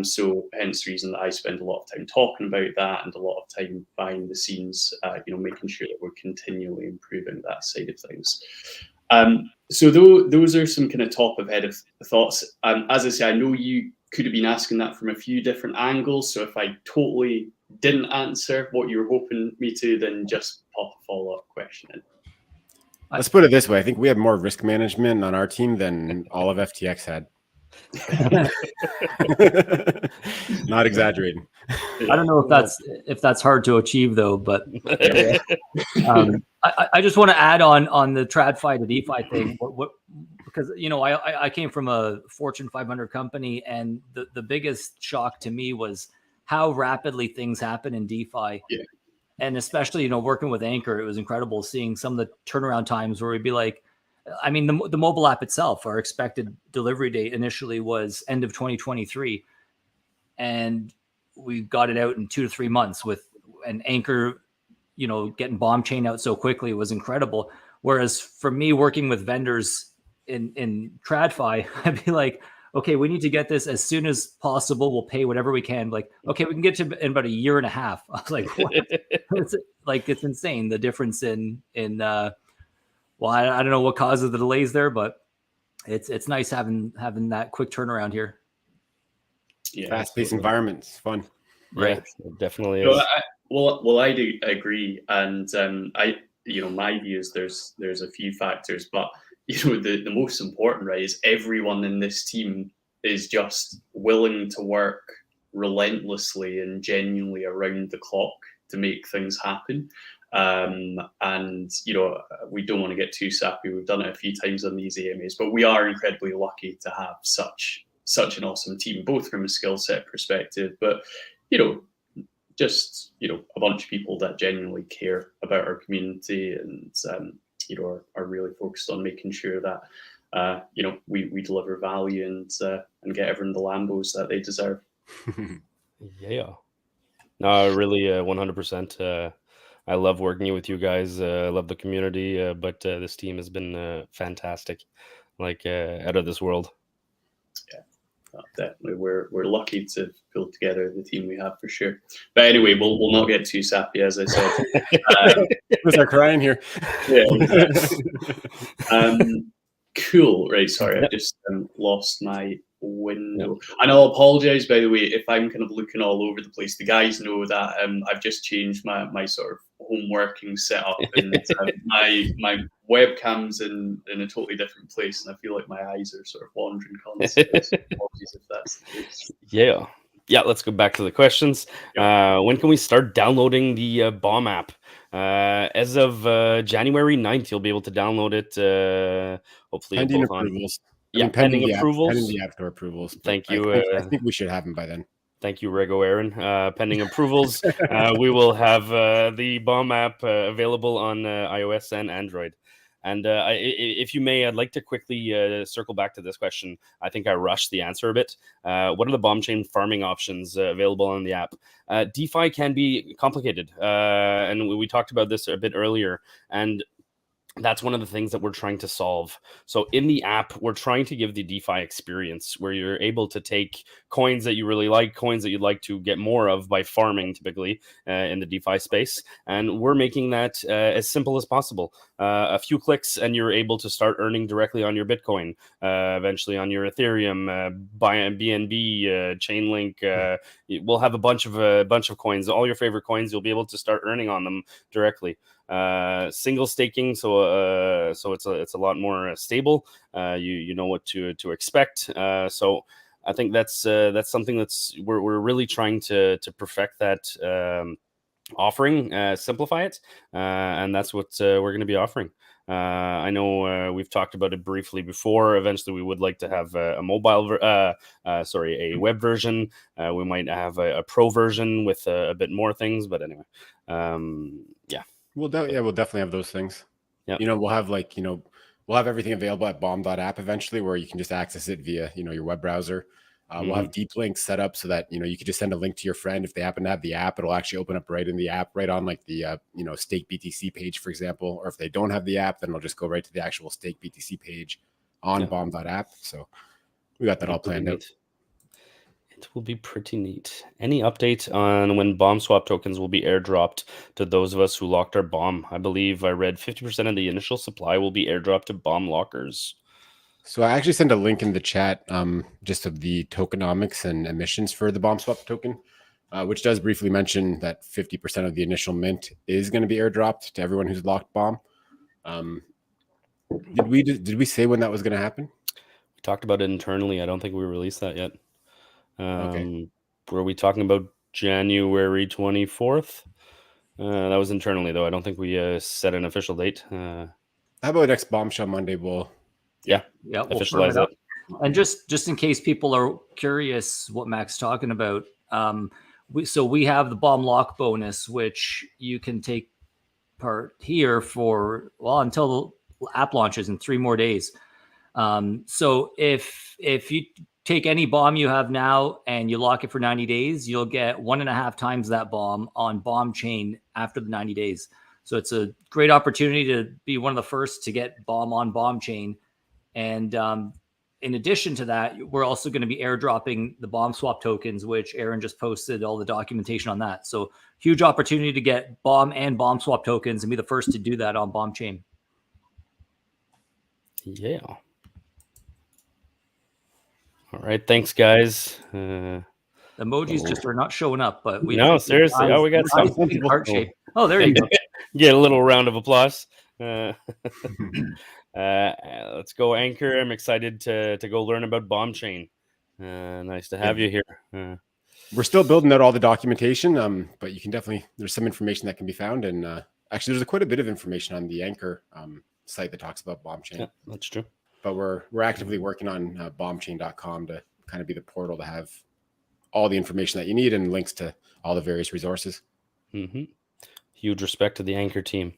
So hence the reason that I spend a lot of time talking about that and a lot of time behind the scenes, making sure that we're continually improving that side of things. So those are some kind of top of head thoughts. As I say, I know you could have been asking that from a few different angles. So if I totally didn't answer what you were hoping me to, then just pop a follow-up question in. Let's put it this way. I think we have more risk management on our team than all of FTX had. Not exaggerating. I don't know if that's hard to achieve though, but I just want to add on the TradFi to DeFi thing. Because I came from a Fortune 500 company, and the biggest shock to me was how rapidly things happen in DeFi. Yeah. And especially, working with Ankr, it was incredible seeing some of the turnaround times where we'd be like, I mean, the mobile app itself, our expected delivery date initially was end of 2023. And we got it out in 2 to 3 months with an Ankr, getting bomb chain out so quickly was incredible. Whereas for me, working with vendors in TradFi, I'd be like, okay, we need to get this as soon as possible. We'll pay whatever we can. Like, okay, we can get to in about a year and a half. I was like, what? It's insane. The difference in well, I don't know what causes the delays there, but it's nice having that quick turnaround here. Yeah, fast-paced environments, fun. Right, yeah, it definitely is. I do agree, and my view is there's a few factors, but the most important, right, is everyone in this team is just willing to work relentlessly and genuinely around the clock to make things happen. And we don't want to get too sappy. We've done it a few times on these AMAs, but we are incredibly lucky to have such an awesome team, both from a skill set perspective, but just a bunch of people that genuinely care about our community and are really focused on making sure that we deliver value and get everyone the Lambos that they deserve. Yeah, no, really, 100%. I love working with you guys. I love the community, but this team has been fantastic, out of this world. Yeah, definitely. We're lucky to pull together the team we have for sure. But anyway, we'll not get too sappy, as I said. We start crying here. Yeah. Cool. Right. Sorry, I just lost my window. And I'll apologize, by the way, if I'm kind of looking all over the place. The guys know that I've just changed my sort of home working setup, and my webcam's in a totally different place, and I feel like my eyes are sort of wandering constantly. So apologies if that's the case. Yeah, let's go back to the questions. When can we start downloading the BOM app? As of January 9th, you'll be able to download it. Hopefully, pending approvals. Pending approvals. Pending the app store approvals. Thank you. I think we should have them by then. Thank you, Rego Aaron. Pending approvals, we will have the Bomb app available on iOS and Android. And if you may, I'd like to quickly circle back to this question. I think I rushed the answer a bit. What are the Bomb chain farming options available on the app? DeFi can be complicated, and we talked about this a bit earlier. And that's one of the things that we're trying to solve. So in the app, we're trying to give the DeFi experience where you're able to take coins that you really like, coins that you'd like to get more of by farming, typically in the DeFi space. And we're making that as simple as possible. A few clicks and you're able to start earning directly on your Bitcoin, eventually on your Ethereum, BNB, Chainlink. We'll have a bunch of coins, all your favorite coins. You'll be able to start earning on them directly. Single staking, so it's a lot more stable. You know what to expect. So I think that's something that's we're really trying to perfect that offering, simplify it, and that's what we're going to be offering. I know we've talked about it briefly before. Eventually, we would like to have a a web version. We might have a pro version with a bit more things, but anyway, yeah. We'll definitely have those things. Yeah. We'll have we'll have everything available at bomb.app eventually, where you can just access it via, your web browser. We'll have deep links set up so that, you could just send a link to your friend. If they happen to have the app, it'll actually open up right in the app, right on like the, stake BTC page, for example. Or if they don't have the app, then it'll just go right to the actual stake BTC page on bomb.app. So we got that all planned out. It will be pretty neat. Any update on when bomb swap tokens will be airdropped to those of us who locked our bomb? I believe I read 50% of the initial supply will be airdropped to bomb lockers. So I actually sent a link in the chat just of the tokenomics and emissions for the bomb swap token, which does briefly mention that 50% of the initial mint is going to be airdropped to everyone who's locked bomb. Did we say when that was going to happen? We talked about it internally. I don't think we released that yet. Okay. Were we talking about January 24th? That was internally, though. I don't think we set an official date. How about next Bombshell Monday? We'll officialize that. And just in case people are curious what Mac's talking about, we have the bomb lock bonus, which you can take part here for until the app launches in 3 more days. So if you take any bomb you have now and you lock it for 90 days, you'll get 1.5 times that bomb on bomb chain after the 90 days. So it's a great opportunity to be one of the first to get bomb on bomb chain. And in addition to that, we're also going to be airdropping the bomb swap tokens, which Aaron just posted all the documentation on that. So huge opportunity to get bomb and bomb swap tokens and be the first to do that on bomb chain. Yeah. All right. Thanks, guys. Emojis just are not showing up, but seriously. We got some heart shape. Oh, there you go. Get a little round of applause. Let's go, Ankr. I'm excited to go learn about bomb chain. Nice to have you here. We're still building out all the documentation, but you can there's some information that can be found, and actually there's quite a bit of information on the Ankr site that talks about bomb chain. Yeah, that's true. But we're actively working on bombchain.com to kind of be the portal to have all the information that you need and links to all the various resources. Mm-hmm. Huge respect to the Ankr team.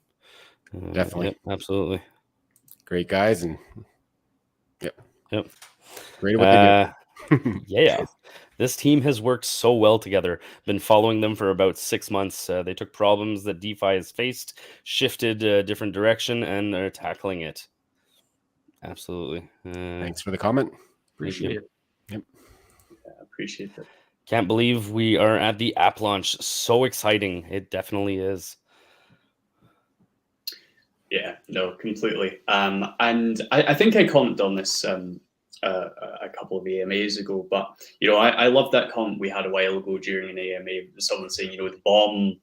Definitely. Yep, absolutely. Great guys. And Yep. Great at what they do. Yeah. This team has worked so well together. Been following them for about 6 months. They took problems that DeFi has faced, shifted a different direction, and are tackling it. Absolutely. Thanks for the comment. Appreciate it. Yep. Yeah, appreciate it. Can't believe we are at the app launch. So exciting. It definitely is. Yeah, no, completely. And I think I commented on this a couple of AMAs ago, but I love that comment we had a while ago during an AMA. Someone saying, the bomb,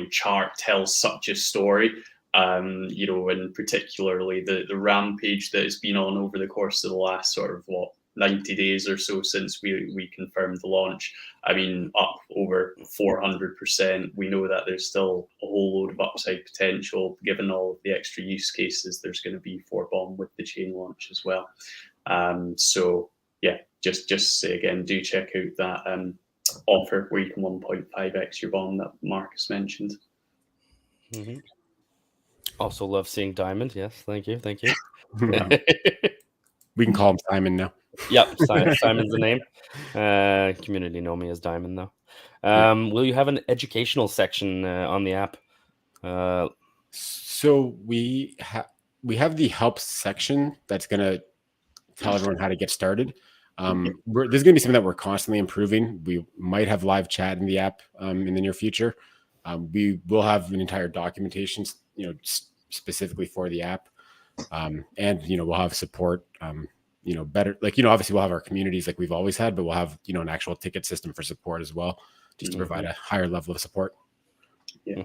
chart tells such a story. And particularly the rampage that has been on over the course of the last sort of 90 days or so since we confirmed the launch. I mean, up over 400%. We know that there's still a whole load of upside potential, given all of the extra use cases there's going to be for bomb with the chain launch as well. So yeah, just say again, do check out offer where you can 1.5x your bond that Marcus mentioned. Mm-hmm. Also love seeing Diamond. Yes, thank you. We can call him Simon now. Yep, Simon's the name. Community know me as Diamond though. Will you have an educational section on the app? So we have the help section that's going to tell everyone how to get started. There's going to be something that we're constantly improving. We might have live chat in the app in the near future. We will have an entire documentation, specifically for the app, and we'll have support. Better, obviously we'll have our communities like we've always had, but we'll have an actual ticket system for support as well, just to provide a higher level of support. Yeah.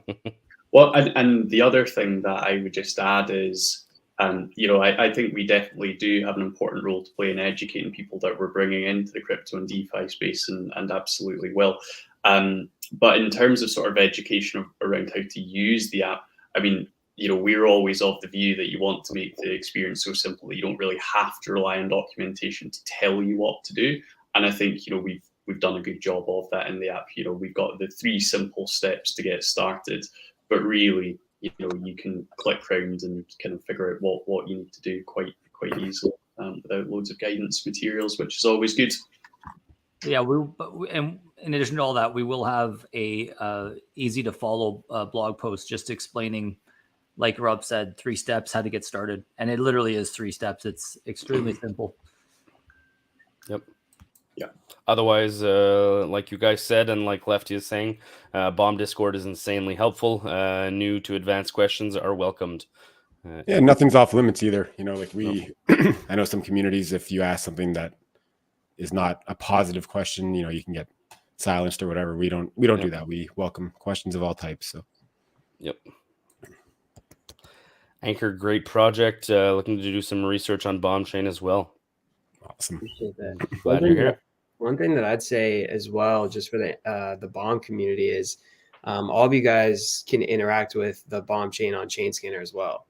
Well, and the other thing that I would just add is, I think we definitely do have an important role to play in educating people that we're bringing into the crypto and DeFi space, and absolutely will. But in terms of sort of education around how to use the app, I mean, we're always of the view that you want to make the experience so simple that you don't really have to rely on documentation to tell you what to do. And I think, we've done a good job of that in the app. We've got the 3 simple steps to get started, but really, you can click around and kind of figure out what you need to do quite easily without loads of guidance materials, which is always good. Yeah, and in addition to all that, we will have a easy to follow blog post just explaining, like Rob said, 3 steps how to get started, and it literally is 3 steps. It's extremely simple. Yep. Yeah. Otherwise, like you guys said, and like Lefty is saying, Bomb Discord is insanely helpful. New to advanced questions are welcomed. Yeah, nothing's off limits either. I know some communities, if you ask something that is not a positive question, you can get silenced or whatever. We don't do that. We welcome questions of all types. So. Yep. Ankr, great project. Looking to do some research on BombChain as well. Awesome. Appreciate that. Glad you're here. One thing that I'd say as well, just for the Bomb community, is all of you guys can interact with the BombChain on ChainScanner as well.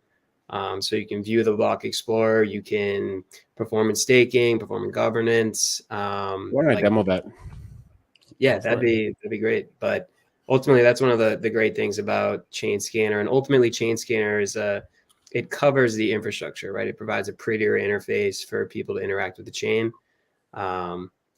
So you can view the block explorer, you can perform in staking, perform in governance. Why don't I demo that? Yeah, that'd be great. But ultimately, that's one of the great things about ChainScanner, and ultimately ChainScanner is it covers the infrastructure, right? It provides a prettier interface for people to interact with the chain.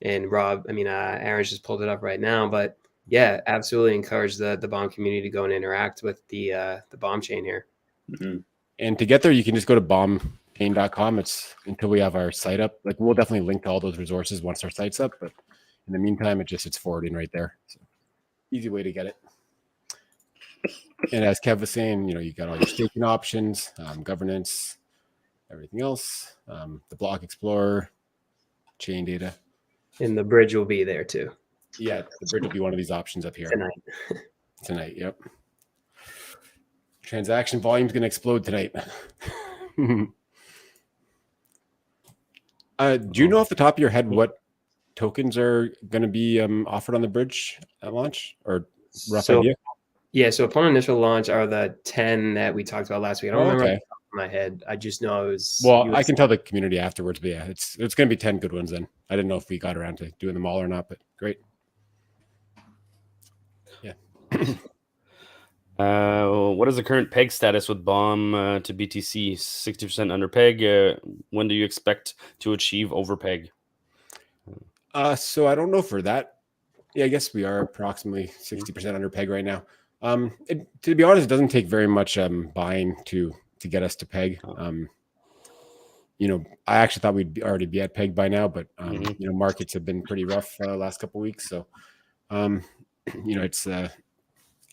And Rob, Aaron's just pulled it up right now, but yeah, absolutely encourage the Bomb community to go and interact with the BombChain here. Mm-hmm. And to get there, you can just go to bombchain.com. It's until we have our site up. Like, we'll definitely link to all those resources once our site's up, but in the meantime, it's forwarding right there. So easy way to get it. And as Kev was saying, you got all your staking options, governance, everything else, the block explorer, chain data. And the bridge will be there too. Yeah, the bridge will be one of these options up here. Tonight, yep. Transaction volume's going to explode tonight. Do you know off the top of your head what tokens are going to be offered on the bridge at launch, or rough idea? Yeah, so upon initial launch are the 10 that we talked about last week. I don't remember off the top of my head. I just know it was. Well, I can tell the community afterwards, but yeah, it's going to be 10 good ones then. I didn't know if we got around to doing them all or not, but great. Yeah. What is the current peg status with Bomb to BTC? 60% under peg. When do you expect to achieve over peg? So I don't know for that. Yeah, I guess we are approximately 60% under peg right now. To be honest, it doesn't take very much buying to get us to peg. I actually thought we'd already be at peg by now, but markets have been pretty rough last couple of weeks. So,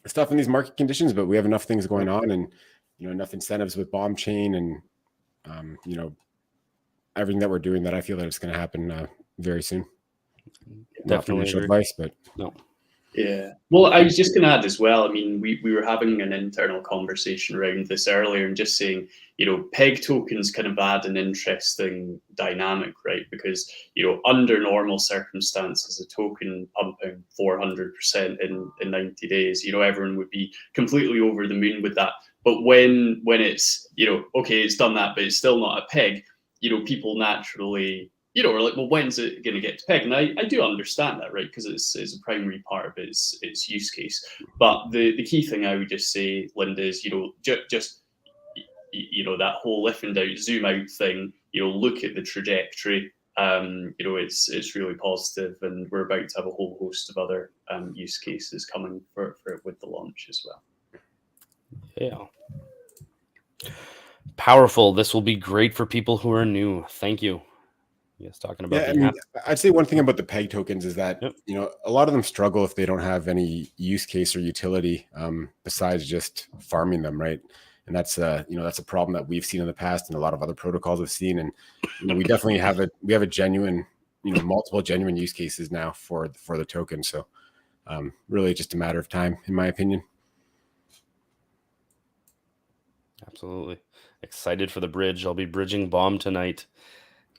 it's tough in these market conditions, but we have enough things going on, and enough incentives with BombChain, and everything that we're doing, that I feel that it's going to happen very soon. Not financial advice, but no. Yeah. Well, I was just going to add as well. I mean, we were having an internal conversation around this earlier, and just saying, peg tokens kind of add an interesting dynamic, right? Because, under normal circumstances, a token pumping 400% in 90 days, everyone would be completely over the moon with that. But when it's, okay, it's done that, but it's still not a peg, people naturally we're like, well, when's it going to get to peg? And I do understand that, right? Because it's a primary part of its use case. But the key thing I would just say, Linda, is, just that whole if in doubt, zoom out thing, look at the trajectory. It's really positive, and we're about to have a whole host of other use cases coming for with the launch as well. Yeah. Powerful. This will be great for people who are new. Thank you. Yes, talking about I'd say one thing about the peg tokens is that a lot of them struggle if they don't have any use case or utility besides just farming them, right? And that's that's a problem that we've seen in the past, and a lot of other protocols have seen. And we definitely have a genuine, multiple genuine use cases now for the token. So really just a matter of time, in my opinion. Absolutely. Excited for the bridge. I'll be bridging Bomb tonight.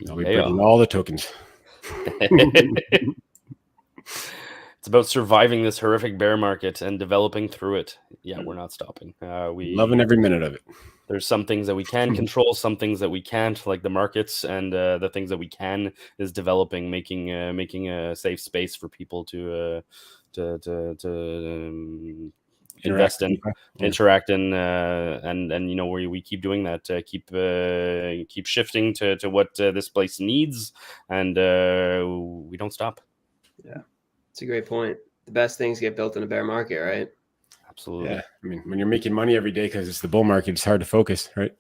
I'll be bridging all the tokens. It's about surviving this horrific bear market and developing through it. Yeah, we're not stopping. We loving every minute of it. There's some things that we can control, some things that we can't, like the markets, and the things that we can is developing, making a safe space for people to invest in, interact in, and we keep doing that, keep shifting to what this place needs, and we don't stop. Yeah, it's a great point. The best things get built in a bear market, right? Absolutely. Yeah, I mean, when you're making money every day because it's the bull market, it's hard to focus, right?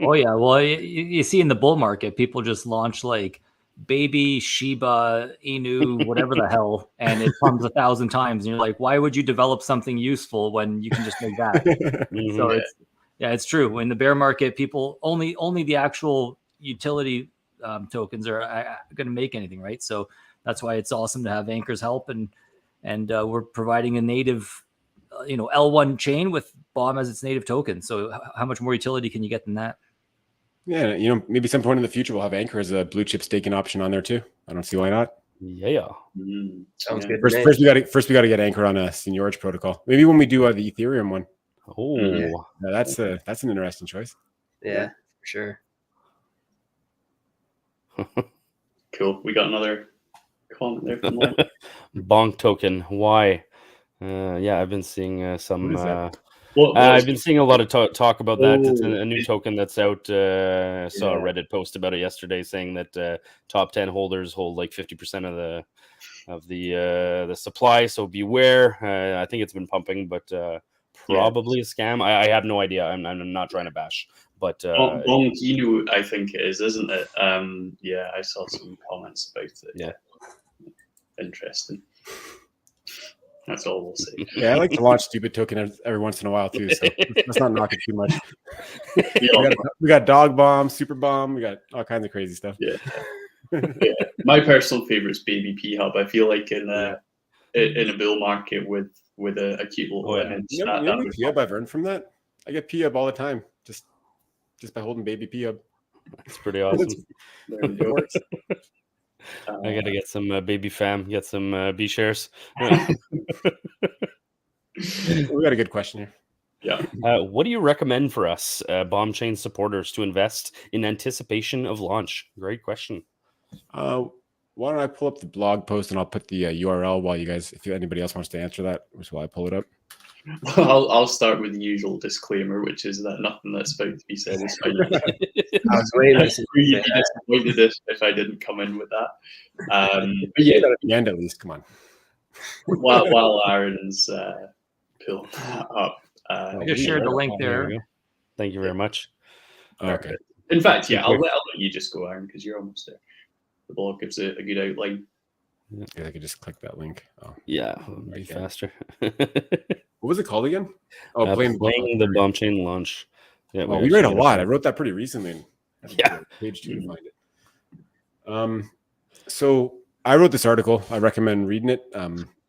Oh yeah, well, you see in the bull market, people just launch like baby Shiba Inu, whatever the hell, and it comes 1,000 times, and you're like, why would you develop something useful when you can just make that? So it's true. In the bear market, people only the actual utility tokens are going to make anything, right? So that's why it's awesome to have Ankr's help, and we're providing a native, L1 chain with Bomb as its native token. So how much more utility can you get than that? Yeah, maybe some point in the future we'll have Ankr as a blue chip staking option on there too. I don't see why not. Yeah, sounds good. First we got to get Ankr on a seniorage protocol. Maybe when we do the Ethereum one. Oh, yeah, that's an interesting choice. Yeah, for sure. Cool. We got another comment there from Lynn. Bonk token. Why? I've been seeing some. I've been seeing a lot of talk about that. It's a new token that's out. Saw a Reddit post about it yesterday, saying that top 10 holders hold like 50% of the supply. So beware. I think it's been pumping, but probably a scam. I have no idea. I'm not trying to bash, but Bonk Inu, I think it is, isn't it? I saw some comments about it. Yeah, interesting. That's all we'll say. Yeah, I like to launch stupid token every once in a while too. So let's not knock it too much. We got dog bomb, super bomb. We got all kinds of crazy stuff. Yeah. My personal favorite is baby P Hub. I feel like in a bull market with a cute little image. You know P Hub I've earned from that? I get P Hub all the time, just by holding baby P Hub. It's pretty awesome. It works. I gotta get some baby fam, get some B shares. We got a good question here. Yeah. What do you recommend for us, Bomb Chain supporters, to invest in anticipation of launch? Great question. Why don't I pull up the blog post and I'll put the URL while if anybody else wants to answer that, while I pull it up. I'll start with the usual disclaimer, which is that nothing that's about to be said is fine. I was waiting. Really disappointed if I didn't come in with that. But yeah, at the end at least. Come on. While Aaron's pulling that up, I just shared the link there. Thank you very much. Okay. In fact, I'll let you just go, Aaron, because you're almost there. The blog gives a good outline. Yeah, I could just click that link. Oh, yeah, be faster. What was it called again? Oh, playing the Bomb Chain launch. Yeah, we write a lot. I wrote that pretty recently. Page 2 to find it. So I wrote this article. I recommend reading it.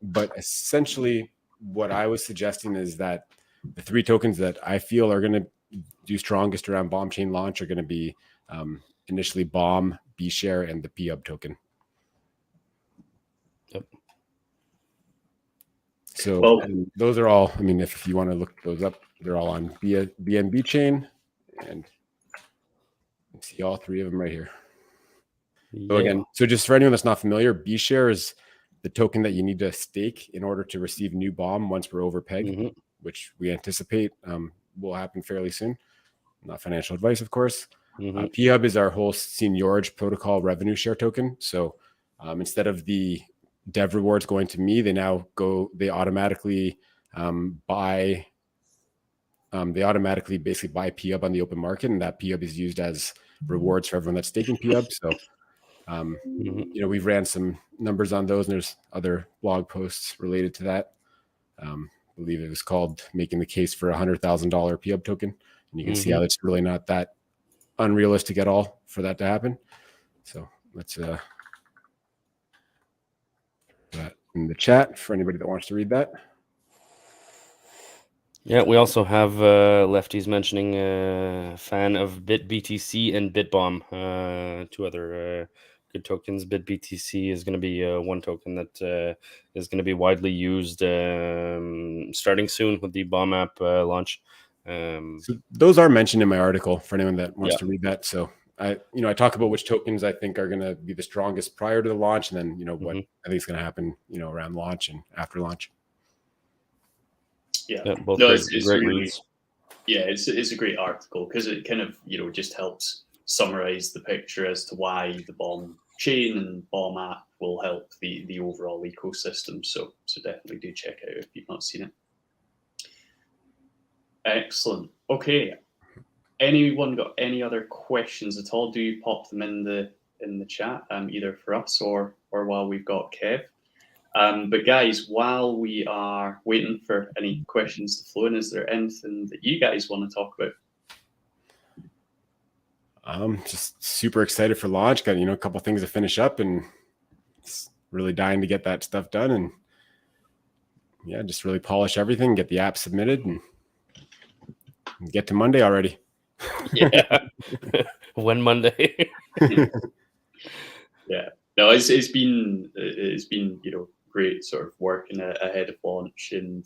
But essentially, what I was suggesting is that the 3 tokens that I feel are going to do strongest around Bomb Chain launch are going to be initially Bomb, B Share, and the P-Hub token. Yep. So those are all, I mean, if you want to look those up, they're all on BNB chain, and you see all 3 of them right here. So again, so just for anyone that's not familiar, B share is the token that you need to stake in order to receive new BOM once we're over peg, which we anticipate will happen fairly soon. Not financial advice, of course. P-Hub is our whole seniorage protocol revenue share token. So instead of the dev rewards going to me, they automatically basically buy P-Hub on the open market, and that P-Hub is used as rewards for everyone that's staking P-Hub. So we've ran some numbers on those, and there's other blog posts related to that. I believe it was called Making the Case for $100,000 P-Hub token. And you can see how it's really not that unrealistic at all for that to happen. So let's put that in the chat for anybody that wants to read that. Yeah, we also have Lefties mentioning fan of BitBTC and BitBomb, two other good tokens. BitBTC is going to be one token that is going to be widely used starting soon with the Bomb app launch. So those are mentioned in my article for anyone that wants to read that. So I talk about which tokens I think are going to be the strongest prior to the launch, and then what I think is going to happen around launch and after launch. Both it's great really, reads. It's a great article because it kind of just helps summarize the picture as to why the Bomb chain and Bomb app will help the overall ecosystem. So definitely do check it out if you've not seen it. Excellent. Okay. Anyone got any other questions at all? Do pop them in the chat, either for us or while we've got Kev. But guys, while we are waiting for any questions to flow in, is there anything that you guys want to talk about? I'm just super excited for launch. Got a couple things to finish up, and it's really dying to get that stuff done, and just really polish everything, get the app submitted, and get to Monday already. When Monday? No, it's been great sort of working ahead of launch, and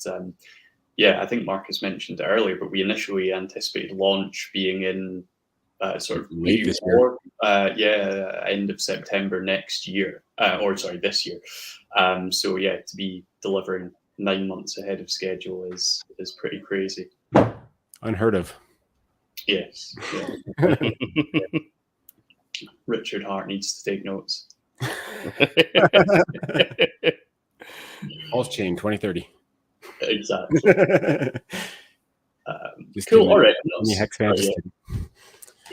I think Marcus mentioned it earlier, but we initially anticipated launch being in sort of late this year. End of September next year, this year. To be delivering 9 months ahead of schedule is pretty crazy. Unheard of. Yes. Yeah. Richard Hart needs to take notes. Pulse chain 2030. Exactly. Just cool. All right. Hex fan.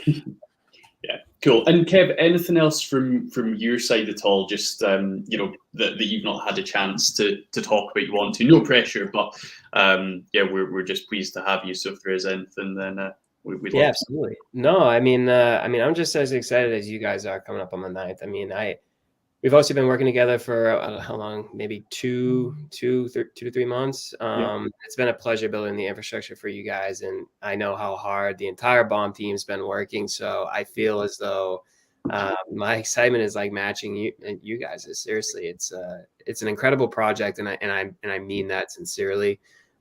Yeah. Cool. And Kev, anything else from your side at all? Just that you've not had a chance to talk about. You want to? No pressure, but we're just pleased to have you. So if there is anything, then we'd love absolutely. No, I'm just as excited as you guys are coming up on the 9th. We've also been working together for how long? Maybe 2 to 3 months. It's been a pleasure building the infrastructure for you guys, and I know how hard the entire Bomb team's been working. So I feel as though my excitement is like matching you guys. Seriously, it's an incredible project, and I mean that sincerely.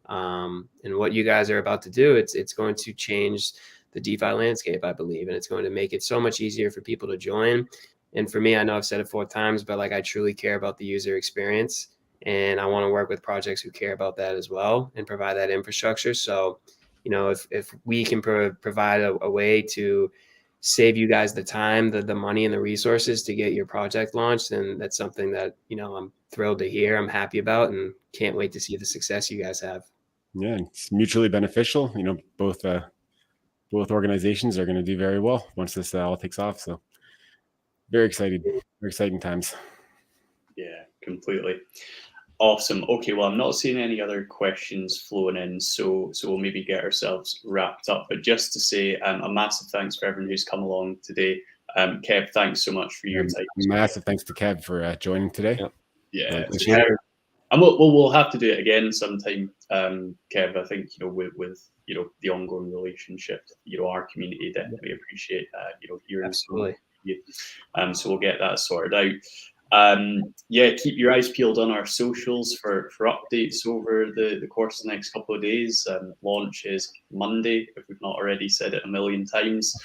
And what you guys are about to do, it's going to change the DeFi landscape, I believe, and it's going to make it so much easier for people to join. And for me, I know I've said it 4 times, but I truly care about the user experience, and I want to work with projects who care about that as well and provide that infrastructure. So, if we can provide a way to save you guys the time, the money, and the resources to get your project launched, then that's something that I'm thrilled to hear. I'm happy about, and can't wait to see the success you guys have. Yeah, it's mutually beneficial. Both organizations are going to do very well once this all takes off. So. Very excited. Very exciting times. Yeah, completely. Awesome. Okay, well, I'm not seeing any other questions flowing in, so we'll maybe get ourselves wrapped up. But just to say a massive thanks for everyone who's come along today. Kev, thanks so much for your time. Massive thanks to Kev for joining today. Yeah. And we'll have to do it again sometime, Kev. I think with the ongoing relationship, our community definitely appreciate hearing. Absolutely. So we'll get that sorted out. Keep your eyes peeled on our socials for updates over the course of the next couple of days. Launch is Monday, if we've not already said it a million times.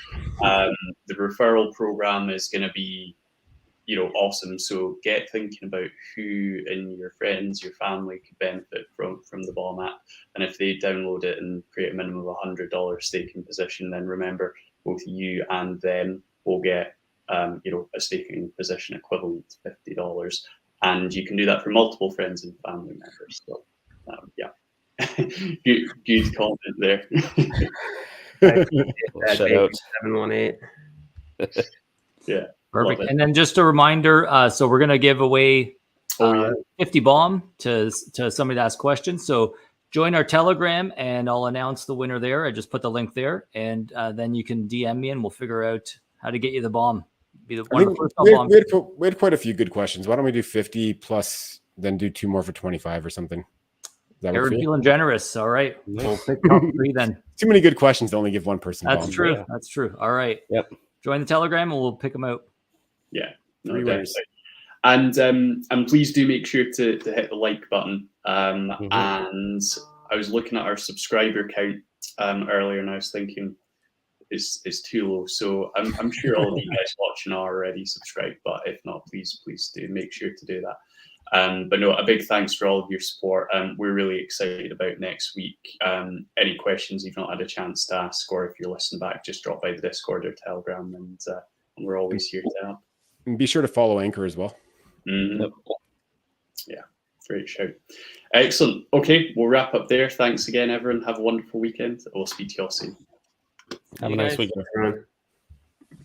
The referral program is going to be awesome. So get thinking about who in your friends, your family could benefit from the Bomb app. And if they download it and create a minimum of $100 staking position, then remember both you and them will get a staking position equivalent to $50. And you can do that for multiple friends and family members. So good comment there. Shout out. 718. Yeah. Perfect. And then just a reminder, so we're going to give away 50 bomb to somebody to ask questions. So join our Telegram and I'll announce the winner there. I just put the link there, and then you can DM me and we'll figure out how to get you the bomb. Be the one of the first bomb. We had quite a few good questions. Why don't we do 50 plus, then do 2 more for 25 or something? You're feeling generous. All right. We'll pick top 3 then. Too many good questions to only give one person. That's bomb. true. Yeah. That's true. All right. Yep. Join the Telegram and we'll pick them out. Yeah. No, 3 winners. And please do make sure to hit the like button. And I was looking at our subscriber count earlier, and I was thinking it's too low. So I'm sure all of you guys watching are already subscribed, but if not, please do make sure to do that. But no, a big thanks for all of your support. We're really excited about next week. Any questions you've not had a chance to ask, or if you're listening back, just drop by the Discord or Telegram, and we're always here to help. And be sure to follow Ankr as well. Yep. Yeah, great shout. Excellent. Okay, we'll wrap up there. Thanks again, everyone. Have a wonderful weekend. We'll speak to you all soon. Have a nice weekend, everyone.